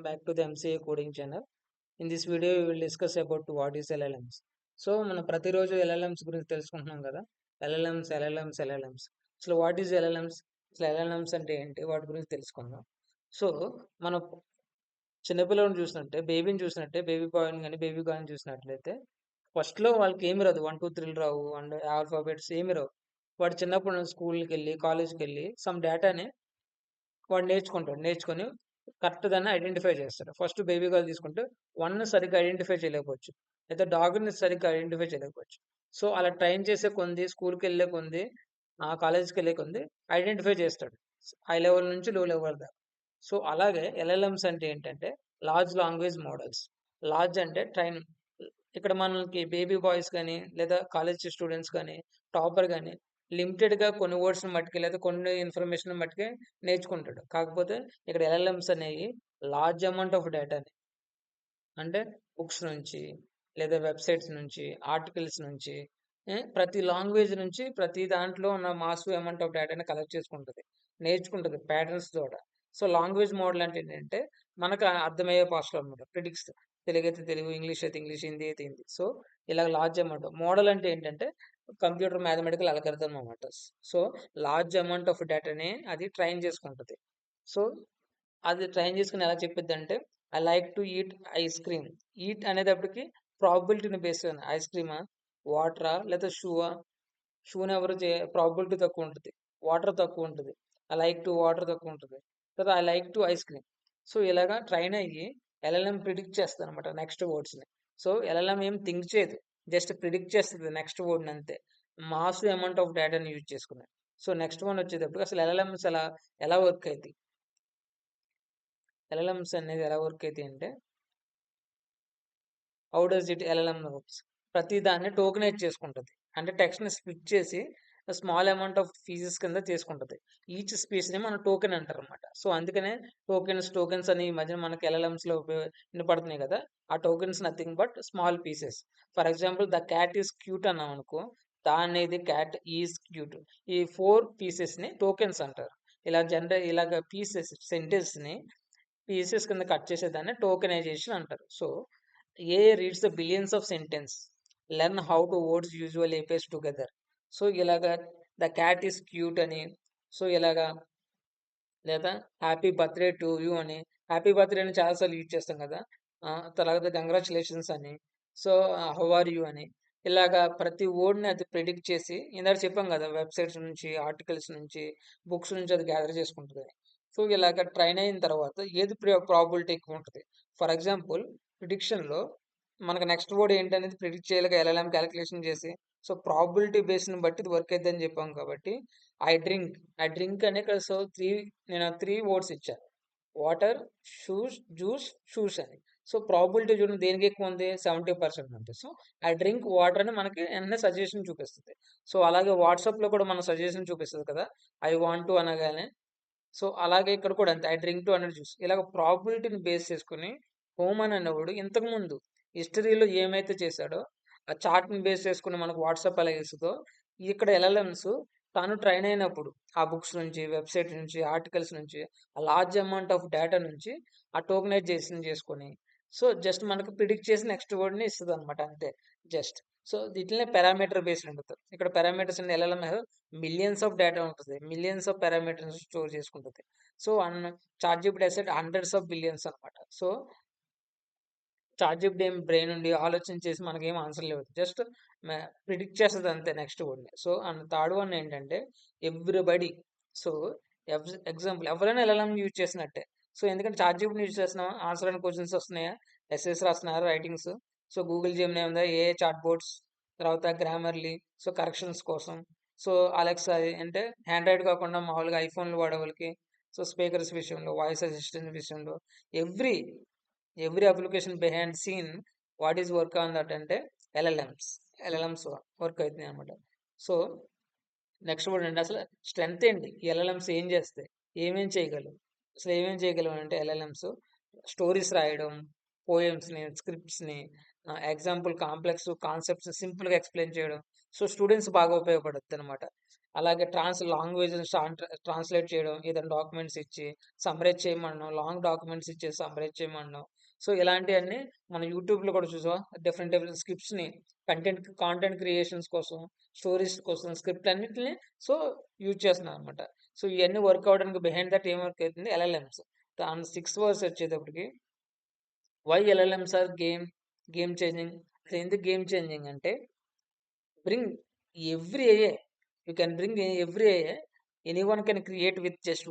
back to the MCA coding channel. In this video, we will discuss about what is LLMs. So మనం ప్రతిరోజు LLMs గురించి తెలుసుకుంటున్నాం కదా. LLMs. అసలు what is LLMs? అసలు LLMs అంటే ఏంటి? వాటి గురించి తెలుసుకుందాం. సో మనం చిన్నపిల్లలను చూసినట్టే, బేబీ బాయ్ని కానీ బేబీ గర్ల్ని చూసినట్లయితే ఫస్ట్లో వాళ్ళకి ఏమి రాదు, 1 2 3 రావు అండ్ ఆల్ఫాబెట్స్ ఏమి రావు. వాడు చిన్నప్పుడు స్కూల్కి వెళ్ళి కాలేజ్కి వెళ్ళి సమ్ డేటాని వాడు నేర్చుకొని కరెక్ట్ దాన్ని ఐడెంటిఫై చేస్తాడు. ఫస్ట్ బేబీ గర్ల్ తీసుకుంటే 1 సరిగ్గా ఐడెంటిఫై చేయలేకపోవచ్చు, లేదా డాగ్ని సరిగ్గా ఐడెంటిఫై చేయలేకపోవచ్చు. సో అలా ట్రైన్ చేసే కొంది, స్కూల్కి వెళ్ళే కొంది, కాలేజ్కి వెళ్ళే కొంది ఐడెంటిఫై చేస్తాడు, హై లెవెల్ నుంచి లో లెవెల్ దాకా. సో అలాగే ఎల్ఎల్ఎంస్ అంటే ఏంటంటే లార్జ్ లాంగ్వేజ్ మోడల్స్. లార్జ్ అంటే ట్రైన్. ఇక్కడ మనకి బేబీ బాయ్స్ కానీ లేదా కాలేజ్ స్టూడెంట్స్ కానీ టాపర్ కానీ లిమిటెడ్గా కొన్ని వర్డ్స్ని మట్టుకే లేదా కొన్ని ఇన్ఫర్మేషన్ మట్టుకే నేర్చుకుంటాడు. కాకపోతే ఇక్కడ ఎల్ఎల్ఎంస్ అనేవి లార్జ్ అమౌంట్ ఆఫ్ డేటాని, అంటే బుక్స్ నుంచి లేదా వెబ్సైట్స్ నుంచి ఆర్టికల్స్ నుంచి ప్రతి లాంగ్వేజ్ నుంచి ప్రతి దాంట్లో ఉన్న మాసివ్ అమౌంట్ ఆఫ్ డేటాని కలెక్ట్ చేసుకుంటుంది, నేర్చుకుంటుంది ప్యాటర్న్స్ ద్వారా. సో లాంగ్వేజ్ మోడల్ అంటే ఏంటంటే మనకు అర్థమయ్యే భాషలో అనమాట. ప్రిడిక్స్, తెలుగు అయితే తెలుగు, ఇంగ్లీష్ అయితే ఇంగ్లీష్, హిందీ అయితే హిందీ. సో ఇలా లార్జ్ అమౌంట్ మోడల్ అంటే ఏంటంటే కంప్యూటర్ మ్యాథమెటికల్ అల్గరిథం అనమాట. సో లార్జ్ అమౌంట్ ఆఫ్ డేటాని అది ట్రైన్ చేసుకుంటుంది. సో అది ట్రైన్ చేసుకుని ఎలా చెప్పిద్ది అంటే I like to eat ice cream. Eat అనేటప్పటికి ప్రాబిలిటీని బేస్ అయిన ఐస్ క్రీమా, వాటరా లేదా షూని ఎవరు ప్రాబిలిటీ తక్కువ ఉంటుంది, వాటర్ తక్కువ ఉంటుంది. ఐ లైక్ టు వాటర్ తక్కువ ఉంటుంది, లేదా I like to ice cream. So ఇలాగా ట్రైన్ అయ్యి ఎల్ఎల్ఎం ప్రిడిక్ట్ చేస్తుంది అనమాట నెక్స్ట్ వర్డ్స్ని. సో ఎల్ఎల్ఎం ఏం థింక్ చేయదు, జస్ట్ ప్రిడిక్ట్ చేస్తుంది నెక్స్ట్ వర్డ్ని అంతే, మాస్ అమౌంట్ ఆఫ్ డేటాని యూజ్ చేసుకుని. సో నెక్స్ట్ వన్ వచ్చేటప్పుడు అసలు ఎల్ఎల్ఎంస్ ఎలా వర్క్ అవుతాయి, ఎల్ఎల్ఎంస్ అనేది ఎలా వర్క్ అవుతాయి అంటే how does it LLM works. ప్రతి దాన్ని టోకెనైజ్ చేసుకుంటుంది, అంటే టెక్స్ట్ని స్ప్లిట్ చేసి స్మాల్ అమౌంట్ ఆఫ్ పీసెస్ కింద చేసుకుంటుంది. ఈచ్ స్పీస్ని మనం టోకెన్ అంటారు అనమాట. సో అందుకనే టోకెన్స్ అని ఈ మధ్యన మనకి ఎల్ఎల్ఎంస్లో వినపడుతున్నాయి కదా. ఆ tokens nothing but small pieces. For example the cat is cute అన్నాం అనుకో, దాన్ని క్యాట్ ఈజ్ క్యూట్, ఈ 4 పీసెస్ని టోకెన్స్ అంటారు. ఇలాగ సెంటెన్స్ని పీసెస్ కింద కట్ చేసేదాన్ని టోకెనైజేషన్ అంటారు. So a reads the billions of sentence, learn how to words usual appears together. So ఇలాగా ద క్యాట్ ఈస్ క్యూట్ అని, సో ఇలాగా, లేదా హ్యాపీ బర్త్డే టు యూ అని, హ్యాపీ బర్త్డే అని చాలాసార్లు యూజ్ చేస్తాం కదా. తర్వాత కంగ్రాచులేషన్స్ అని, సో హౌ ఆర్ యూ అని, ఇలాగా ప్రతి వర్డ్ని అది ప్రిడిక్ట్ చేసి, ఇందాక చెప్పాం కదా వెబ్సైట్స్ నుంచి, ఆర్టికల్స్ నుంచి, బుక్స్ నుంచి అది గ్యాదర్ చేసుకుంటుంది. సో ఇలాగ ట్రైన్ అయిన తర్వాత ఏది ప్రాబిలిటీ ఎక్కువ ఉంటుంది. ఫర్ ఎగ్జాంపుల్ ప్రిడిక్షన్లో మనకు నెక్స్ట్ వర్డ్ ఏంటనేది ప్రిడిక్ట్ చేయలేక ఎల్ఎల్ఎం క్యాలిక్యులేషన్ చేసి, సో ప్రాబిలిటీ బేస్ని బట్టి ఇది వర్క్ అవుతుందని చెప్పాం కాబట్టి ఐ డ్రింక్ అనే ఇక్కడ సో నేను 3 వర్డ్స్ ఇచ్చాను, వాటర్, షూస్ అని. సో ప్రాబిలిటీ చూడండి దేనికి ఎక్కువ ఉంది, 70% ఉంది. సో ఐ డ్రింక్ వాటర్ అని మనకి వెంటనే సజెషన్ చూపిస్తుంది. సో అలాగే వాట్సాప్లో కూడా మన సజెషన్ చూపిస్తుంది కదా, ఐ వాంట్ టు అనగానే. సో అలాగే ఇక్కడ కూడా అంతే, ఐ డ్రింక్ టు అనేది చూసి ఇలాగ ప్రాబిలిటీని బేస్ చేసుకుని హోమన్ అనేవాడు ఇంతకుముందు హిస్టరీలో ఏమైతే చేశాడో ఆ చార్ట్ని బేస్ చేసుకుని మనకు వాట్సాప్ ఎలా ఇస్తుందో, ఇక్కడ ఎల్ఎల్ఎంస్ తాను ట్రైన్ అయినప్పుడు ఆ బుక్స్ నుంచి, వెబ్సైట్ నుంచి, ఆర్టికల్స్ నుంచి, ఆ లార్జ్ అమౌంట్ ఆఫ్ డేటా నుంచి ఆ టోకనైజేషన్ చేసుకొని, సో జస్ట్ మనకు ప్రిడిక్ట్ చేసి నెక్స్ట్ వర్డ్ని ఇస్తుంది అనమాట అంతే, జస్ట్. సో వీటినే పారామీటర్ బేస్డ్ ఉంటుంది. ఇక్కడ పారామీటర్స్ అన్ని ఎల్ఎల్ఎం మిలియన్స్ ఆఫ్ డేటా ఉంటుంది, మిలియన్స్ ఆఫ్ పారామీటర్స్ స్టోర్ చేసుకుంటుంది. So ChatGPT asset hundreds of billions అనమాట. సో చార్ట్జిపిటి ఏం బ్రెయిన్ ఉండి ఆలోచన చేసి మనకేం ఆన్సర్ లేవు, జస్ట్ ప్రిడిక్ట్ చేస్తుంది అంతే నెక్స్ట్ వర్డ్ని. సో అండ్ థర్డ్ వన్ ఏంటంటే ఎవ్రీబడి. సో ఎగ్జాంపుల్ ఎవరైనా ఎల్ఎల్ఎం యూజ్ చేసినట్టే. సో ఎందుకంటే చార్ట్జిపిటిని యూజ్ చేస్తున్నాం, ఆన్సర్ అని క్వశ్చన్స్ వస్తున్నాయా, ఎస్ఎస్ రాస్తున్నారు, రైటింగ్స్. సో గూగుల్ జెమినీ ఉందా, ఏ చాట్ బోర్డ్స్, తర్వాత గ్రామర్లీ, సో కరెక్షన్స్ కోసం. సో అలెక్సా అంటే ఆండ్రాయిడ్ కాకుండా మామూలుగా ఐఫోన్లు వాడే వాళ్ళకి, సో స్పీకర్స్ విషయంలో, వాయిస్ అసిస్టెంట్ విషయంలో, every application behind scene what is work on that అంటే ఎల్ఎల్ఎంస్ వర్క్ అవుతుంది అనమాట. సో నెక్స్ట్ వర్డ్ అంటే అసలు స్ట్రెంత్ ఏంటి, ఎల్ఎల్ఎంస్ ఏం చేస్తాయి, ఏమేం చేయగలవు. అసలు ఏమేం చేయగలవు అంటే ఎల్ఎల్ఎంస్ స్టోరీస్ రాయడం, పోయమ్స్ని, స్క్రిప్ట్స్ని, ఎగ్జాంపుల్ కాంప్లెక్స్ కాన్సెప్ట్స్ సింపుల్గా ఎక్స్ప్లెయిన్ చేయడం. సో స్టూడెంట్స్ బాగా ఉపయోగపడుతుంది అనమాట. అలాగే లాంగ్వేజ్ ట్రాన్స్లేట్ చేయడం, ఏదైనా డాక్యుమెంట్స్ ఇచ్చి సమ్మరైజ్ చేయమనడం, లాంగ్ డాక్యుమెంట్స్ ఇచ్చి సమ్మరైజ్ చేయమనడం. సో ఇలాంటివన్నీ మనం యూట్యూబ్లో కూడా చూసాం. డిఫరెంట్ డిఫరెంట్ స్క్రిప్ట్స్ని కాంటెంట్ క్రియేషన్స్ కోసం, స్టోరీస్ కోసం స్క్రిప్ట్ అన్నిటిని సో యూజ్ చేస్తున్నాం అనమాట. సో ఇవన్నీ వర్క్ అవడానికి బిహైండ్ దట్ ఏం వర్క్ అవుతుంది, ఎల్ఎల్ఎంస్. దాని 6 వర్స్ వచ్చేటప్పటికి why LLMs are game changing. అసలు ఎందుకు గేమ్ చేంజింగ్ అంటే, bring every AI, you can bring every AI, any one can create with just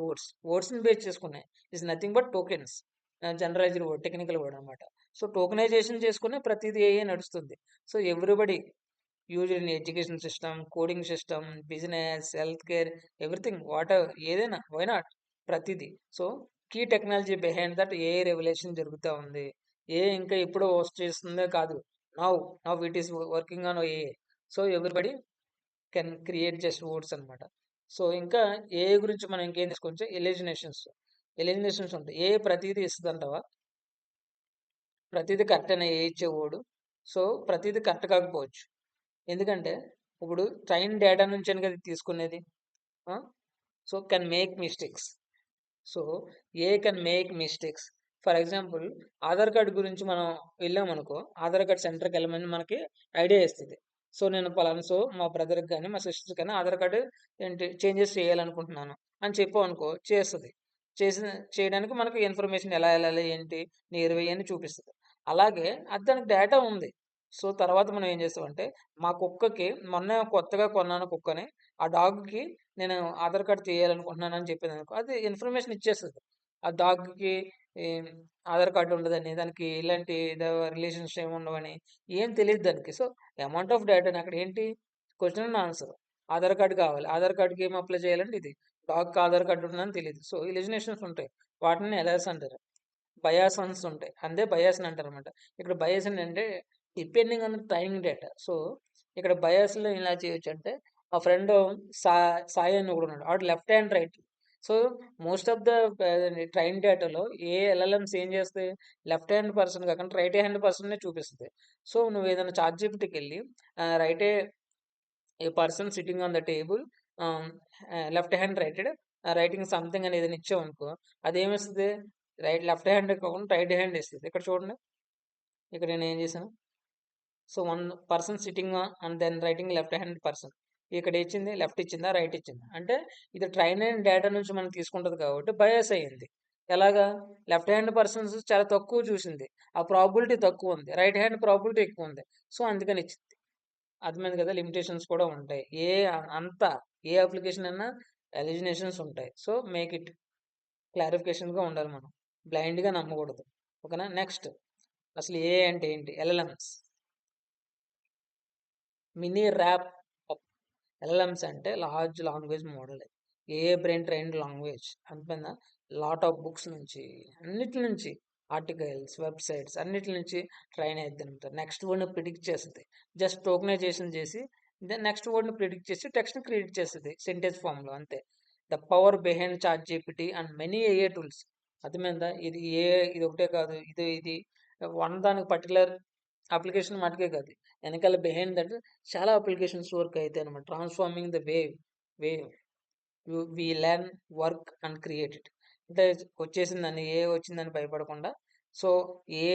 వర్డ్స్ని base చేసుకున్నాయి. Is nothing but tokens, generalized word, technical word అనమాట. So tokenization చేసుకునే ప్రతిదీ ఏఏ నడుస్తుంది. So everybody use in education system, coding system, business, health care, everything, whatever, ఏదైనా, why not, ప్రతిదీ. So key technology behind that AI revolution జరుగుతూ ఉంది. AI ఇంకా ఎప్పుడో చేస్తుందే కాదు, now now it is working on AI. So everybody can create just words అనమాట. So ఇంకా ఏఐ గురించి మనం ఇంకేం తీసుకోవచ్చు, ఎలిజినేషన్స్ ఉంటాయి. ఏఐ ప్రతిదీ ఇస్తుంది అంటావా? ప్రతిదీ కరెక్ట్ అనే ఏ ఇచ్చేవాడు. సో ప్రతిదీ కరెక్ట్ కాకపోవచ్చు. ఎందుకంటే ఇప్పుడు ట్రైన్ డేటా నుంచి కదా ఇది తీసుకునేది. So can make mistakes. So A can make mistakes. For example, Aadhaar card గురించి మనం వెళ్ళామనుకో, ఆధార్ కార్డ్ సెంటర్కి వెళ్ళమని మనకి ఐడియా ఇస్తుంది. సో నేను పలానా, సో మా బ్రదర్కి కానీ మా సిస్టర్కి కానీ ఆధార్ కార్డు ఏంటి చేంజెస్ చేయాలనుకుంటున్నాను అని చెప్పావు అనుకో, చేస్తుంది. చేయడానికి మనకి ఇన్ఫర్మేషన్ ఎలా వెళ్ళాలి, ఏంటి, నీ 20 అని చూపిస్తుంది. అలాగే అది దానికి డేటా ఉంది. సో తర్వాత మనం ఏం చేస్తామంటే, మా కుక్కకి మొన్న కొత్తగా కొన్నాను కుక్కని, ఆ డాగ్కి నేను ఆధార్ కార్డ్ తీయాలనుకుంటున్నాను అని చెప్పింది అనుకో, అది ఇన్ఫర్మేషన్ ఇచ్చేస్తుంది. ఆ డాగ్కి ఆధార్ కార్డు ఉండదని, దానికి ఇలాంటి రిలేషన్స్ ఏమి ఉండవని, ఏం తెలియదు దానికి. సో అమౌంట్ ఆఫ్ డేటాని అక్కడ ఏంటి, question and answer. Aadhaar card కావాలి, ఆధార్ కార్డుకి ఏం అప్లై చేయాలంటే ఇది, డాగ్కి ఆధార్ కార్డు ఉందని తెలియదు. సో ఇలిజినేషన్స్ ఉంటాయి, వాటిని ఎలాస్ అంటారు. బయాసన్స్ ఉంటాయి, అంతే బయాస్ అని అంటారు అనమాట. ఇక్కడ బయాస్ అంటే depending on training data. So ఇక్కడ బయాస్లో ఇలా చేయొచ్చు అంటే, మా ఫ్రెండ్ సాయి అని ఒకడు ఉన్నాడు, ఆడు left hand right. So most of the train డేటాలో ఏ ఎల్ఎల్ఎంస్ ఏం చేస్తాయి, లెఫ్ట్ హ్యాండ్ పర్సన్ కాకుండా రైట్ హ్యాండ్ పర్సన్నే చూపిస్తుంది. సో నువ్వు ఏదైనా చార్ట్ జీపీటీకి వెళ్ళి write a person sitting on the table, left hand writing something అని ఏదైనా ఇచ్చావు అనుకో, అదేమిస్తుంది, లెఫ్ట్ హ్యాండ్ కాకుండా రైట్ హ్యాండ్ ఇస్తుంది. ఇక్కడ చూడండి, ఇక్కడ నేను ఏం చేశాను, so one person sitting and then writing left hand person, ఇక్కడ ఇచ్చింది లెఫ్ట్ ఇచ్చిందా రైట్ ఇచ్చిందా అంటే, ఇది ట్రైన్ అయిన డేటా నుంచి మనం తీసుకుంటుంది కాబట్టి బయాస్ అయ్యింది. ఎలాగా, లెఫ్ట్ హ్యాండ్ పర్సన్స్ చాలా తక్కువ చూసింది, ఆ ప్రాబిలిటీ తక్కువ ఉంది, రైట్ హ్యాండ్ ప్రాబిలిటీ ఎక్కువ ఉంది. సో అందుకని ఇచ్చింది. అర్థమైంది కదా, లిమిటేషన్స్ కూడా ఉంటాయి. అంతా ఏ అప్లికేషన్ అయినా ఎలిజినేషన్స్ ఉంటాయి. సో మేక్ ఇట్ క్లారిఫికేషన్గా ఉండాలి, మనం బ్లైండ్గా నమ్మకూడదు. ఓకేనా. నెక్స్ట్, అసలు ఏ అంటే ఏంటి, LLMs, mini wrap up. LLMs అంటే లార్జ్ లాంగ్వేజ్ మోడల్, ఏ బ్రెయిన్ ట్రైన్డ్ లాంగ్వేజ్ అంతేనా. లాట్ ఆఫ్ బుక్స్ నుంచి, అన్నిటి నుంచి, ఆర్టికల్స్, వెబ్సైట్స్, అన్నిటి నుంచి ట్రైన్ అవుతుంది అనమాట. నెక్స్ట్ వర్డ్ని ప్రిడిక్ట్ చేస్తుంది, జస్ట్ టోకనైజేషన్ చేసి దెన్ నెక్స్ట్ వర్డ్ని ప్రిడిక్ట్ చేసి టెక్స్ట్ని క్రియేట్ చేస్తుంది సెంటెన్స్ ఫామ్లో, అంతే. The power behind chat GPT and many ఏఏ టూల్స్. అర్థమైందా, ఇది ఒకటే కాదు, ఇది దానికి పర్టికులర్ అప్లికేషన్ మటుకే కాదు, వెనకాల బిహైండ్ దట్ చాలా అప్లికేషన్స్ వర్క్ అవుతాయి అనమాట. Transforming the wave we learn, work and create it. అంటే వచ్చేసిందని, ఏ వచ్చిందని భయపడకుండా, సో ఏ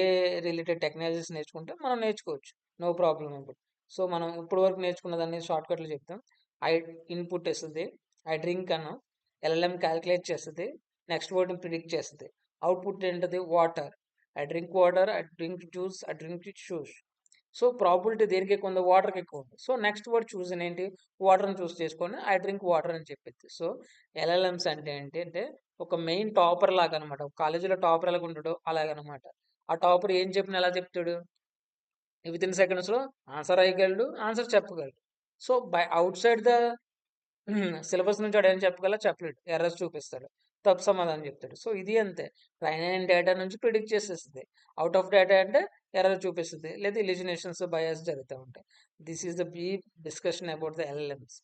రిలేటెడ్ టెక్నాలజీస్ నేర్చుకుంటే మనం నేర్చుకోవచ్చు, నో ప్రాబ్లం ఇప్పుడు. సో మనం ఇప్పుడు వరకు నేర్చుకున్న దాన్ని షార్ట్కట్లు చెప్తాం. ఐ ఇన్పుట్ ఇస్తుంది, I drink Anu, LLM calculate చేస్తుంది, నెక్స్ట్ వర్డ్ని ప్రిడిక్ట్ చేస్తుంది. అవుట్పుట్ ఏంటది, water, I drink water, I drink juice, I drink shoes. So probability దేనికి ఎక్కువ ఉంది, వాటర్కి ఎక్కువ ఉంది. సో నెక్స్ట్ వర్డ్ చూస్ ఏంటి, వాటర్ని చూస్ చేసుకొని ఐ డ్రింక్ వాటర్ అని చెప్పేది. సో ఎల్ఎల్ఎంస్ అంటే ఏంటి అంటే, ఒక మెయిన్ టాపర్ లాగా అనమాట. ఒక కాలేజీలో టాపర్ ఎలాగ ఉంటాడో అలాగనమాట. ఆ టాపర్ ఏం చెప్పిన ఎలా చెప్తాడు, విత్ ఇన్ సెకండ్స్లో ఆన్సర్ అయ్యగలడు, ఆన్సర్ చెప్పగలడు. So by outside the syllabus నుంచి వాడు ఏం చెప్పలేడు, ఎర్రర్స్ చూపిస్తాడు, తప్పు సమాధానం చెప్తాడు. సో ఇది అంతే, ట్రైన్ అయిన డేటా నుంచి ప్రిడిక్ట్ చేసేస్తుంది, అవుట్ ఆఫ్ డేటా అంటే ఎర్రర్ చూపిస్తుంది, లేదా ఇలిజినేషన్స్ బయాస్ జరుగుతూ ఉంటాయి. This is the brief discussion about the LLMs.